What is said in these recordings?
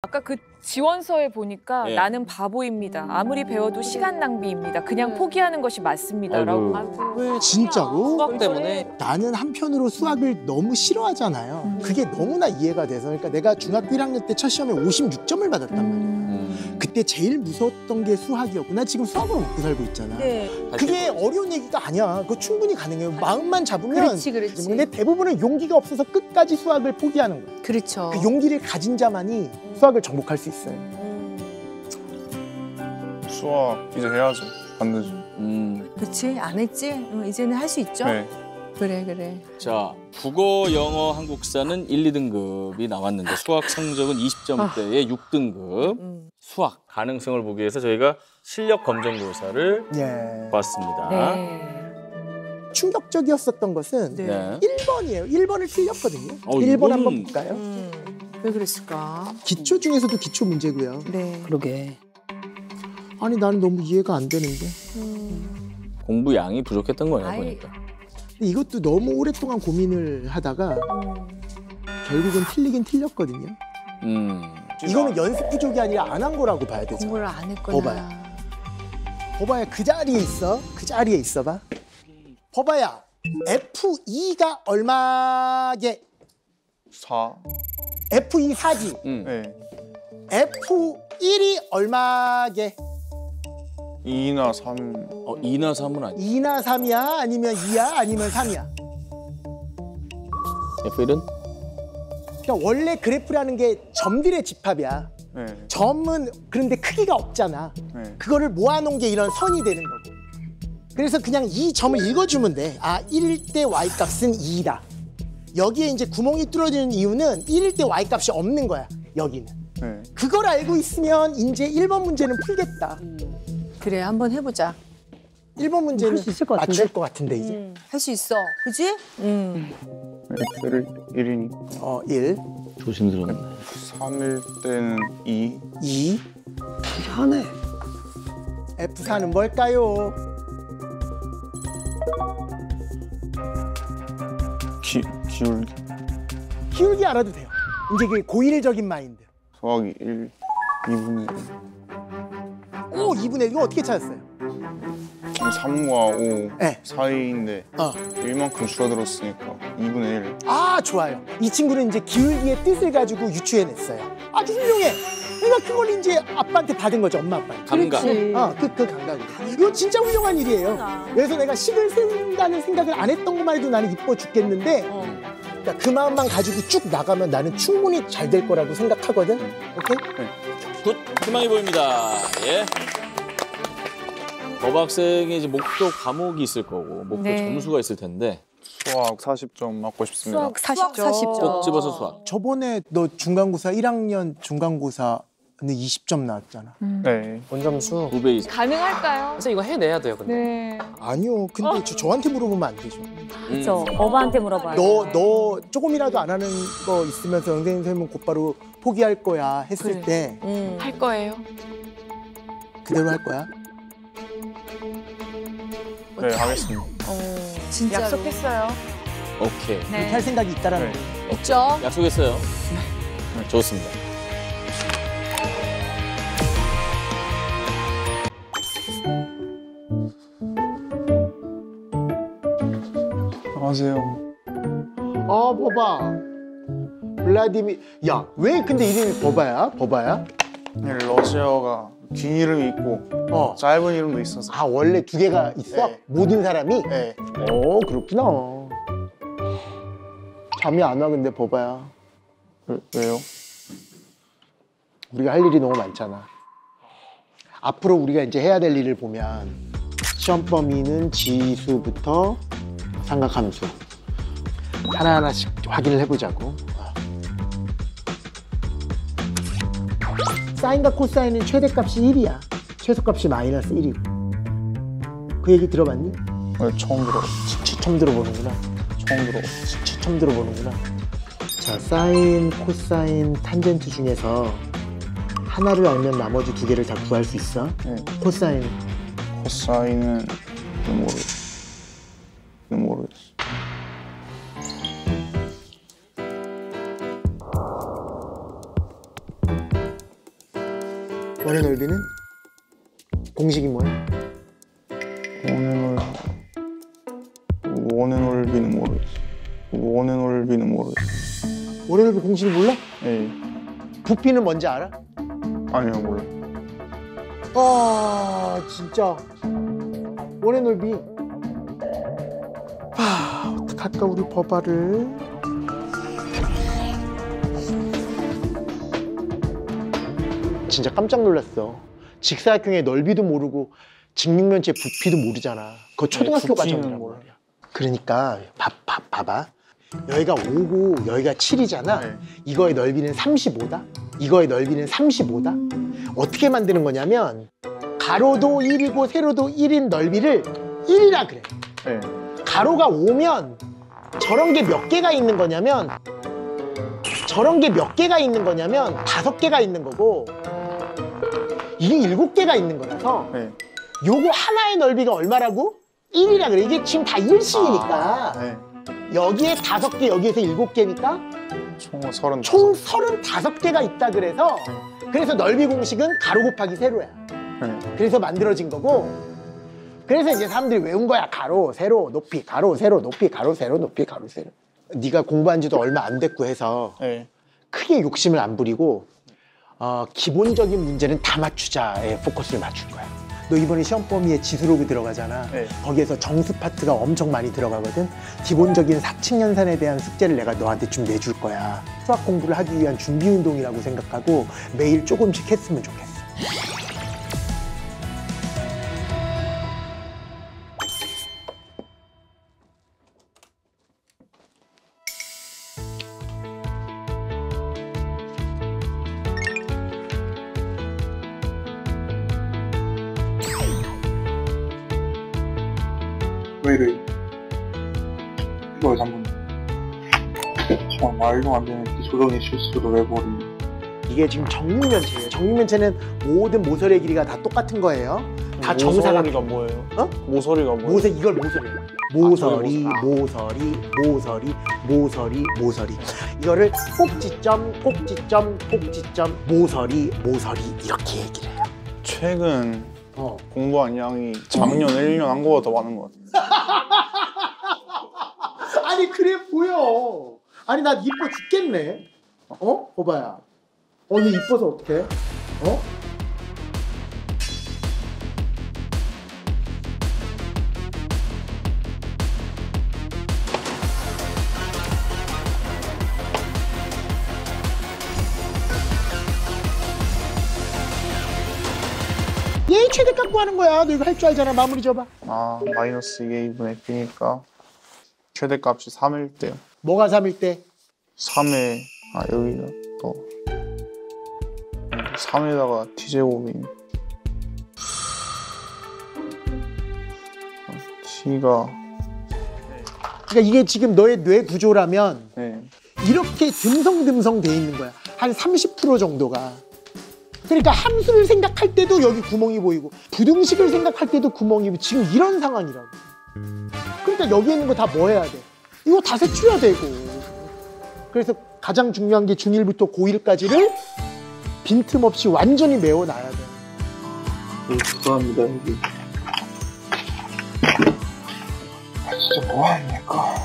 아까 그 지원서에 보니까 예. 나는 바보입니다. 아무리 배워도 시간 낭비입니다. 그냥 포기하는 것이 맞습니다라고. 왜 진짜로? 수학 때문에 나는 한편으로 수학을 너무 싫어하잖아요. 그게 너무나 이해가 돼서 그러니까 내가 중학교 1학년 때 첫 시험에 56점을 받았단 말이에요. 그때 제일 무서웠던 게 수학이었고 나 지금 수학으로 먹고 살고 있잖아. 네. 그게 어려운 얘기가 아니야. 그거 충분히 가능해요. 마음만 잡으면. 그렇지, 그렇지. 근데 대부분은 용기가 없어서 끝까지 수학을 포기하는 거야. 그렇죠. 그 용기를 가진 자만이 수학을 정복할 수 있어요. 수학 이제 해야죠. 반드시. 그렇지, 안 했지? 이제는 할 수 있죠? 네. 그래, 그래. 자, 국어, 영어, 한국사는 1, 2등급이 나왔는데 수학 성적은 20점대에 6등급. 수학 가능성을 보기 위해서 저희가 실력 검정고사를 예. 봤습니다. 네. 충격적이었었던 것은 네. 1번이에요. 1번을 틀렸거든요. 어, 1번 이거는- 한번 볼까요? 왜 그랬을까? 기초 중에서도 기초 문제고요. 네. 그러게. 아니 나는 너무 이해가 안 되는데. 공부 양이 부족했던 거예요, 아이. 보니까. 근데 이것도 너무 오랫동안 고민을 하다가 결국은 틀리긴 틀렸거든요. 이거는 연습 부족이 아니라 안 한 거라고 봐야 되죠. 공부를 안 했구나. 봐봐요. 봐봐야 그 자리에 있어. 그 자리에 있어봐. 봐봐야 F2가 얼마게? 4. F2 4지. 네. F1이 얼마게? 2나 3. 2나 3은 아니에요. 2나 3이야? 아니면 2야? 아니면 3이야? F1은? 그러니까 원래 그래프라는 게 점들의 집합이야. 네. 점은 그런데 크기가 없잖아. 네. 그거를 모아놓은 게 이런 선이 되는 거고. 그래서 그냥 이 점을 읽어주면 돼. 아, 1일 때 y값은 2다. 여기에 이제 구멍이 뚫어지는 이유는 1일 때 y값이 없는 거야, 여기는. 네. 그걸 알고 있으면 이제 1번 문제는 풀겠다. 그래, 한번 해보자. 1번 문제는 할수 있을 것 같은데? 맞출 것 같은데, 이제. 할 수 있어. 그지? X를 1이니 1, 조심스럽네. 3일 때는 2. 2. 하네. F4는 뭘까요? 기울기. 기울기 알아도 돼요. 이제 그게 고일적인 마인드. 더하기 1. 2분의 1. 오, 2분의 1. 이거 어떻게 찾았어요? 3과 5 네. 사이인데 어. 1만큼 줄어들었으니까 2분의 1. 아, 좋아요. 이 친구는 이제 기울기의 뜻을 가지고 유추해냈어요. 아주 훌륭해. 그러니까 그걸 이제 아빠한테 받은 거죠, 엄마 아빠한테. 감각. 그 감각으로. 이거 진짜 훌륭한 일이에요. 그래서 내가 식을 쓴다는 생각을 안 했던 것만 해도 나는 이뻐 죽겠는데 그러니까 그 마음만 가지고 쭉 나가면 나는 충분히 잘 될 거라고 생각하거든. 오케이? 굿! 희망이 보입니다. 예. 법학생의 이제 목표 과목이 있을 거고 목표 네. 점수가 있을 텐데 수학 40점 맞고 싶습니다. 수학 40점. 꼭 집어서 수학. 저번에 너 중간고사 1학년 중간고사는 20점 나왔잖아. 네. 원점수. 2배 이상. 가능할까요? 그래서 이거 해내야 돼요, 근데. 네. 아니요. 근데 저한테 물어보면 안 되죠. 그렇죠. 어바한테 물어봐요. 너 조금이라도 안 하는 거 있으면서 선생님은 곧바로 포기할 거야 했을 때 할 거예요. 그대로 할 거야? 네, 하겠습니다. 진짜로. 약속했어요. 오케이. 그렇게 할 생각이 있다라는 네. 거. 있죠? 약속했어요. 좋습니다. 안녕하세요. 아, 버바. 블라디미. 야, 왜 근데 이름이 버바야? 버바야? 네, 러시아어가 긴 이름이 있고 어. 짧은 이름도 있어서. 아, 원래 두 개가 있어? 네. 모든 사람이? 네. 그렇구나. 잠이 안 와, 근데 버바야. 왜요? 우리가 할 일이 너무 많잖아. 앞으로 우리가 이제 해야 될 일을 보면 시험 범위는 지수부터 삼각함수 하나하나씩 확인을 해보자고. 사인과 코사인은 최대값이 1이야. 최소값이 마이너스 1이고. 그 얘기 들어봤니? 네, 처음 들어. 처음 들어보는구나. 처음 들어보는구나. 자, 사인, 코사인, 탄젠트 중에서 하나를 알면 나머지 두 개를 다 구할 수 있어. 네. 코사인. 코사인은 모르겠어. 원의 넓이는? 공식이 뭐야? 원의 넓이는 모르겠어. 원의 넓이는 모르겠어. 원의 넓이 공식이 몰라? 예. 부피는 뭔지 알아? 아니요, 몰라. 아 진짜 원의 넓이. 어떡할까 우리 버바를. 진짜 깜짝 놀랐어. 직사각형의 넓이도 모르고 직육면체의 부피도 모르잖아. 그거 초등학교 부피는 과정이란 몰라요. 말이야. 그러니까 봐봐. 여기가 5고 여기가 7이잖아. 네. 이거의 넓이는 35다. 이거의 넓이는 35다. 어떻게 만드는 거냐면 가로도 1이고 세로도 1인 넓이를 1이라 그래. 네. 가로가 5면 저런 게 몇 개가 있는 거냐면 5개가 있는 거고 이게 7개가 있는 거라서 네. 요거 하나의 넓이가 얼마라고? 1이라 그래. 이게 지금 다 일식이니까 네. 여기에 5개, 여기에서 7개니까 총 35. 총 35개가 있다 그래서 그래서 넓이 공식은 가로 곱하기 세로야. 네. 그래서 만들어진 거고 그래서 이제 사람들이 외운 거야. 가로, 세로, 높이, 가로, 세로, 높이, 가로, 세로, 높이, 가로, 세로. 네가 공부한 지도 얼마 안 됐고 해서 네. 크게 욕심을 안 부리고 기본적인 문제는 다 맞추자에 포커스를 맞출 거야. 너 이번에 시험 범위에 지수로그 들어가잖아. 네. 거기에서 정수 파트가 엄청 많이 들어가거든. 기본적인 사칙연산에 대한 숙제를 내가 너한테 좀 내줄 거야. 수학 공부를 하기 위한 준비 운동이라고 생각하고 매일 조금씩 했으면 좋겠어. 왜 이래? 이거에서 한번 정말 말도 안 되는 기초적인 실수를 해버리네. 이게 지금 정육면체예요. 정육면체는 모든 모서리의 길이가 다 똑같은 거예요. 다 정사각. 모서리가 뭐예요? 어? 모서리가 뭐예요? 이걸 모서리예요. 모서리. 이거를 꼭지점, 모서리 이렇게 얘기를 해요. 최근 공부한 양이 작년 1년 한 거보다 더 많은 것 같아요. 아니 그래 보여. 아니 나 이뻐 죽겠네. 오바야. 얘 이뻐서 어떡해? 얘 최대값 구하는 거야. 너 이거 할 줄 알잖아. 마무리 줘봐. 아, 마이너스 2분의 B니까 최대값이 3일 때요. 뭐가 3일 때? 3에 여기다 또 3에다가 t제곱이 t가 그러니까 이게 지금 너의 뇌 구조라면 네. 이렇게 듬성듬성 돼 있는 거야. 한 30% 정도가. 그러니까 함수를 생각할 때도 여기 구멍이 보이고 부등식을 생각할 때도 구멍이 보이고 지금 이런 상황이라고. 그러니까 여기 있는 거 다 뭐 해야 돼? 이거 다 세출해야 되고. 그래서 가장 중요한 게 중1부터 고1까지를 빈틈없이 완전히 메워놔야 돼. 죄송합니다 여기. 진짜 뭐합니까?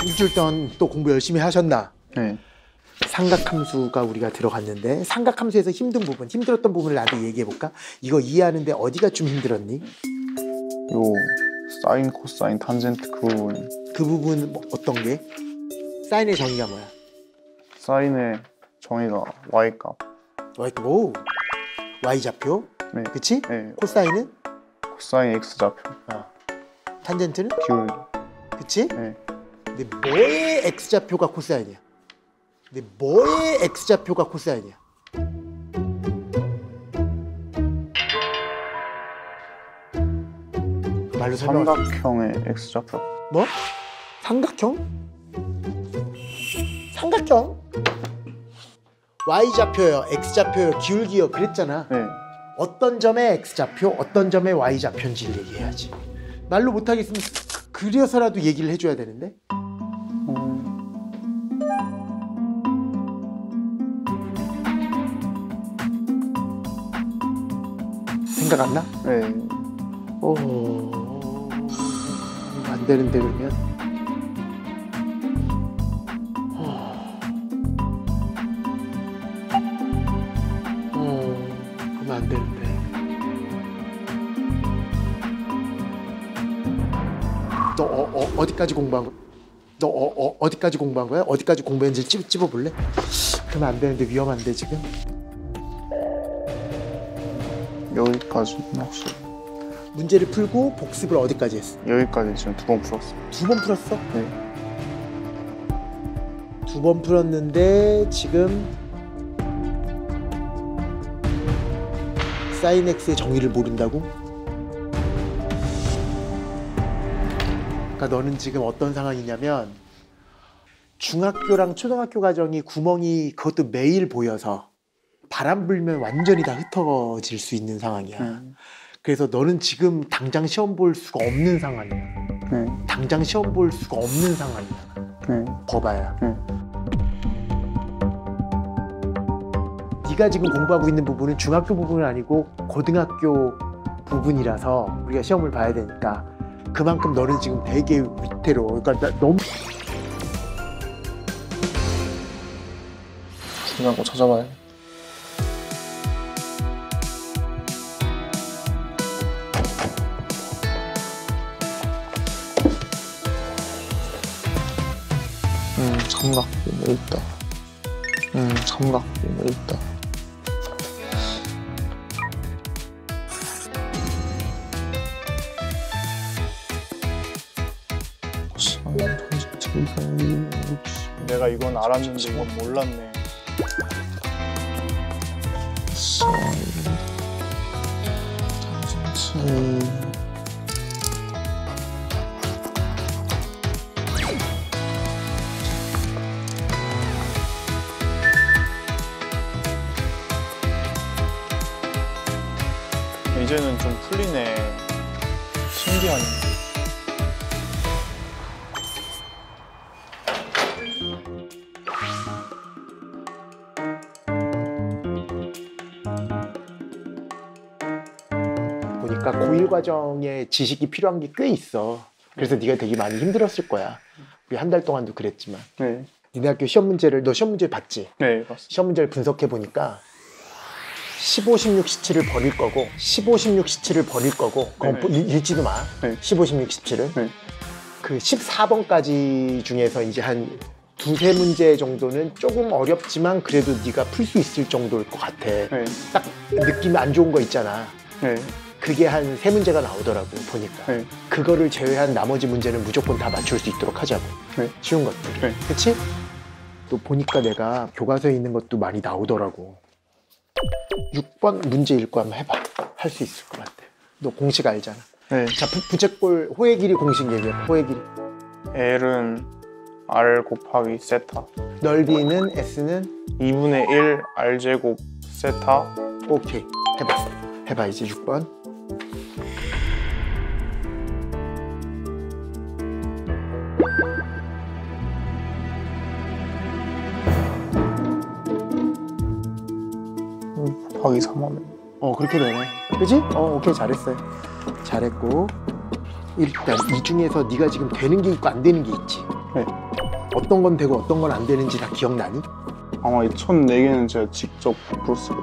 일주일 동안 또 공부 열심히 하셨나? 네. 삼각함수가 우리가 들어갔는데 삼각함수에서 힘들었던 부분을 나한테 얘기해볼까? 이거 이해하는데 어디가 좀 힘들었니? 요 사인, 코사인, 탄젠트 그 부분. 그 부분 어떤 게? 사인의 정의가 뭐야? 사인의 정의가 y값. 오, y좌표, 네. 그치? 네. 코사인은? 코사인 x좌표. 탄젠트는? 기울기. 그치? 네. 근데 뭐의 x좌표가 코사인이야? 근데 뭐의 x좌표가 코사인이야? 말로 설명. 삼각형의 x좌표. 뭐? 삼각형? 삼각형? y좌표요, x좌표요, 기울기요 그랬잖아. 네. 어떤 점에 X좌표, 어떤 점에 Y좌표인지를 얘기해야지. 말로 못하겠으면 그려서라도 얘기를 해줘야 되는데. 생각 안 나? 네. 안 되는데 그러면. 그러면 안 되는데. 너 어디까지 공부한 거야? 너 어디까지 공부한 거야? 어디까지 공부했는지 찝어볼래? 그러면 안 되는데 위험한데 지금? 여기까지 확실히. 문제를 풀고 복습을 어디까지 했어? 여기까지 지금 2번 풀었어요. 2번 풀었어? 네. 2번 풀었는데 지금 사인 X의 정의를 모른다고? 그러니까 너는 지금 어떤 상황이냐면 중학교랑 초등학교 과정이 구멍이 그것도 매일 보여서 바람 불면 완전히 다 흩어질 수 있는 상황이야. 그래서 너는 지금 당장 시험 볼 수가 없는 상황이야. 네. 당장 시험 볼 수가 없는 상황이야. 네. 봐봐야. 네가 지금 공부하고 있는 부분은 중학교 부분은 아니고 고등학교 부분이라서 우리가 시험을 봐야 되니까 그만큼 너는 지금 되게 위태로워. 그러니까 너무 중요한 거 찾아봐야 돼. 삼각형 여기 있다. 삼각형 여기 있다. 내가 이건 알았는데 이건 몰랐네. 이제는 좀 풀리네. 신기하네. 보니까 고1 과정에 지식이 필요한 게 꽤 있어. 그래서 네가 되게 많이 힘들었을 거야. 우리 한 달 동안도 그랬지만. 네. 니네 학교 시험 문제를 너 시험 문제 봤지? 네, 봤습니다. 시험 문제를 분석해 보니까 15, 16, 17을 버릴 거고 15, 16, 17을 버릴 거고 그건 네. 읽지도 마. 네. 15, 16, 17을. 네. 그 14번까지 중에서 이제 한 두세 문제 정도는 조금 어렵지만 그래도 네가 풀 수 있을 정도일 것 같아. 네. 딱 느낌이 안 좋은 거 있잖아. 네. 그게 한 세 문제가 나오더라고 보니까. 네. 그거를 제외한 나머지 문제는 무조건 다 맞출 수 있도록 하자고. 네. 쉬운 것들. 네. 그치? 또 보니까 내가 교과서에 있는 것도 많이 나오더라고. 6번 문제 읽고 한번 해봐. 할 수 있을 것 같아. 너 공식 알잖아. 네. 자, 부채꼴 호의 길이 공식 얘기해. 호의 길이. L은 R 곱하기 세타. 넓이는 S는 2분의 1 R 제곱 세타. 오케이. 해봐. 해봐 이제 6번. 곱하기 3하면. 그렇게 되네. 그지? 오케이 잘했어요. 잘했고 일단 이 중에서 네가 지금 되는 게 있고 안 되는 게 있지. 네. 어떤 건 되고 어떤 건 안 되는지 다 기억나니? 아마 이 첫 4개는 제가 직접 풀었어요.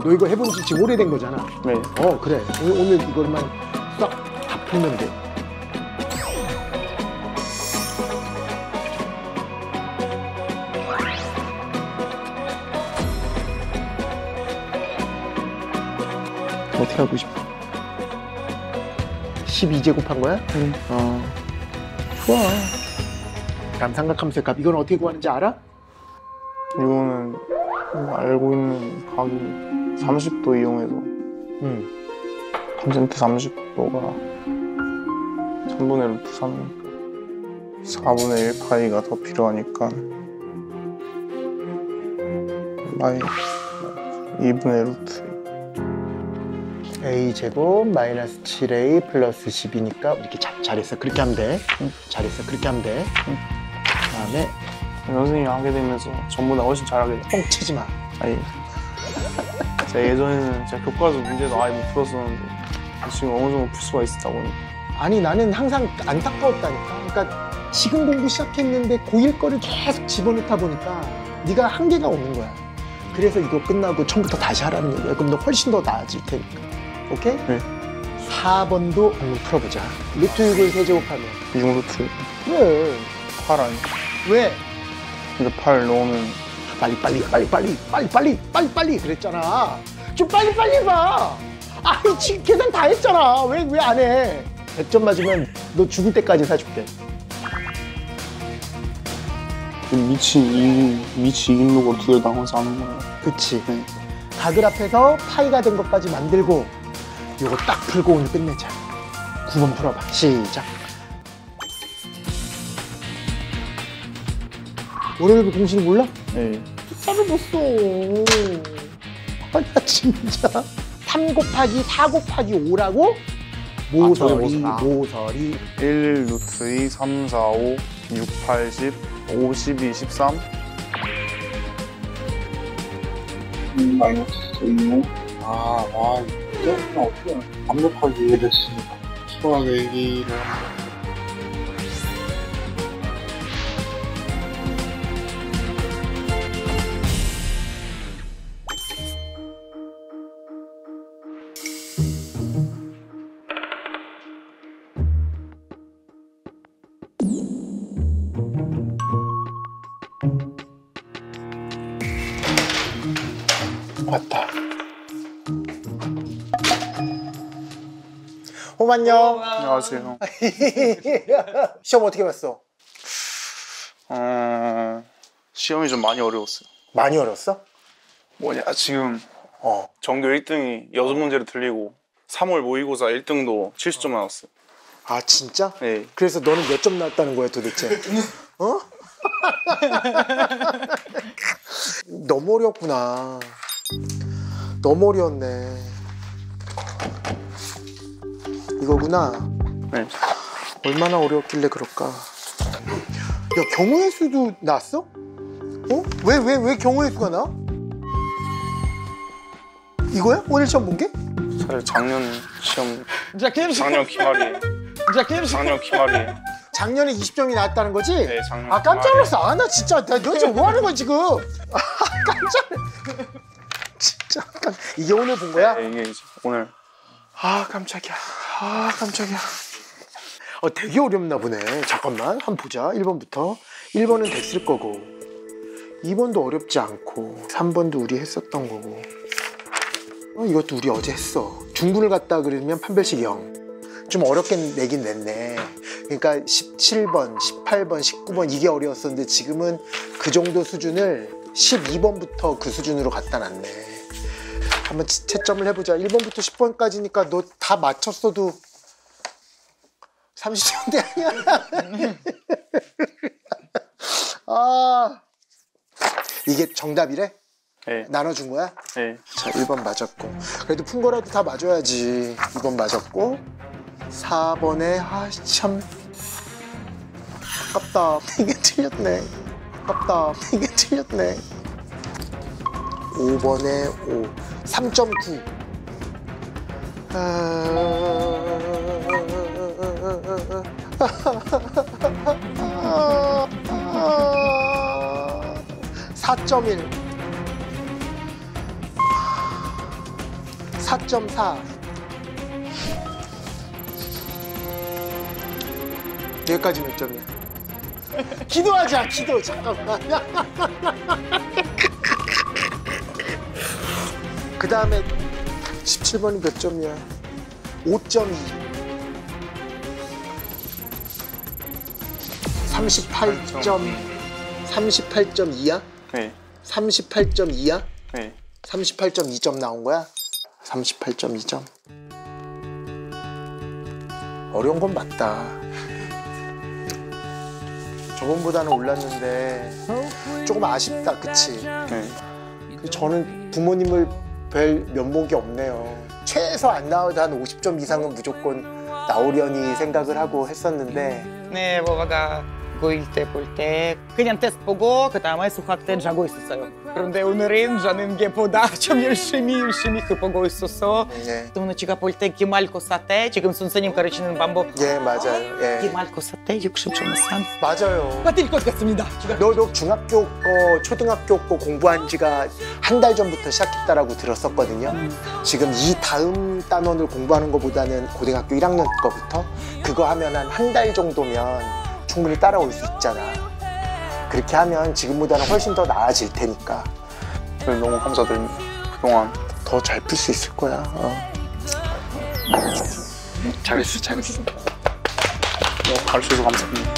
너 이거 해본 지 지금 오래된 거잖아. 네. 그래. 오늘 이걸만 싹 다 풀면 돼. 어떻게 하고 싶어? 12제곱 한 거야? 응. 좋아. 다음 삼각함수의 값. 이건 어떻게 구하는지 알아? 이거는 알고 있는 각이 30도 이용해서 탄젠트 30도가 3분의 루트 3이니까 4분의 1 파이가 더 필요하니까 마이 2분의 루트 a제곱 마이너스 7a 플러스 10이니까 이렇게 잘했어. 그렇게 하면 돼. 잘했어. 그렇게 하면 돼. 그다음에 선생님이 하게 되면서 전부 다 훨씬 잘하게 돼. 뻥 치지 마. 아니, 제가 예전에는 제가 교과서 문제도 아예 못 풀었었는데 지금 어느 정도 풀 수가 있다 보니까. 아니 나는 항상 안타까웠다니까. 그러니까 지금 공부 시작했는데 고1 거를 계속 집어넣다 보니까 네가 한계가 오는 거야. 그래서 이거 끝나고 처음부터 다시 하라는 얘기야. 그럼 너 훨씬 더 나아질 테니까. 오케이? 네. 4번도 한번 풀어보자. 루트 6을 세제곱하면 6루트 왜? 8 아니? 왜? 근데 8 넣으면 빨리 그랬잖아. 좀 빨리 봐. 아이 지금 계산 다 했잖아. 왜 안 해? 100점 맞으면 너 죽을 때까지 사줄게. 미치 이긴록으로 두 개 나눠서 하는 거예요. 그치? 네. 각을 앞에서 파이가 된 것까지 만들고 요거 딱 풀고 오늘 끝내자. 9번 풀어봐. 시작. 월요일 공식 몰라? 네. 잘해봤어. 아나 진짜 3 곱하기 4 곱하기 5라고? 모서리 1, 루트 2, 3, 4, 5, 6, 8, 10, 5, 12, 13. 마이너스 2는 이제부터 어떻게 완벽하게 이해를 했으니까 수학 얘기를 왔다. 홈 안녕. 안녕하세요. 시험 어떻게 봤어? 시험이 좀 많이 어려웠어요. 많이 어렸어? 뭐냐, 지금 전교 1등이 6문제를 틀리고 3월 모의고사 1등도 70점 나왔어요. 아 진짜? 네. 그래서 너는 몇 점 나왔다는 거야 도대체? 어? 너무 어렵구나. 너무 어려웠네. 이거구나. 네. 얼마나 어려웠길래 그럴까? 야 경우의 수도 나왔어? 어? 왜 경우의 수가 나? 이거야? 오늘 시험 본 게? 사실 작년 시험 자 게임 작년 기말이에요. 작년 기말이에요. 작년에 20점이 나왔다는 거지? 네, 작년 아 깜짝 놀랐어. 아 나 진짜 너 지금 뭐 하는 거야 지금? 아 깜짝 진짜 이게 오늘 본 거야? 네, 이게 이제 오늘. 아 깜짝이야. 되게 어렵나 보네. 잠깐만 한번 보자. 1번부터 1번은 됐을 거고 2번도 어렵지 않고 3번도 우리 했었던 거고 이것도 우리 어제 했어. 중분을 갖다 그러면 판별식 0. 좀 어렵게 내긴 냈네. 그러니까 17번, 18번, 19번 이게 어려웠었는데 지금은 그 정도 수준을 12번부터 그 수준으로 갖다 놨네. 한번 채점을 해보자. 1번부터 10번까지니까 너 다 맞췄어도 30점대 아니야? 아, 이게 정답이래? 네. 나눠준 거야? 네. 자, 1번 맞았고. 그래도 푼 거라도 다 맞아야지. 2번 맞았고. 4번에, 참. 아깝다. 이게 틀렸네. 아깝다. 이게 틀렸네. 5번에 5. 3.9. 아... 4.1. 4.4. 여기까지 몇 점이야? 기도하자, 기도. 잠깐만. 그 다음에 17번이 몇 점이야? 5.2. 38.2야? 네. 38.2야? 네. 38.2점 나온 거야? 38.2점. 어려운 건 맞다. 저번보다는 올랐는데 조금 아쉽다, 그치? 네. 저는 부모님을 뵐 면목이 없네요. 최소 안 나와도 한 50점 이상은 무조건 나오려니 생각을 하고 했었는데 네, 뭐가 고일 때 볼 때 그냥 테스트 보고 그다음에 수학 때 자고 있었어요. 그런데 오늘은 자는 게보다 좀 열심히 보고 있었어. 네. 또는 제가 볼 때 기말고사 때 지금 선생님 가르치는 방법 예, 맞아요. 예. 기말고사 때 60점 이상 맞아요. 받을 것 같습니다. 너 중학교 거, 초등학교 거 공부한 지가 한 달 전부터 시작했다라고 들었었거든요. 지금 이 다음 단원을 공부하는 것보다는 고등학교 1학년 거부터 그거 하면 한 달 정도면 충분히 따라올 수 있잖아. 그렇게 하면 지금보다는 훨씬 더 나아질 테니까. 너무 감사드립니다. 그동안 더 잘 풀 수 있을 거야. 잘했어. 가르쳐줘서 감사합니다.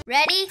Ready?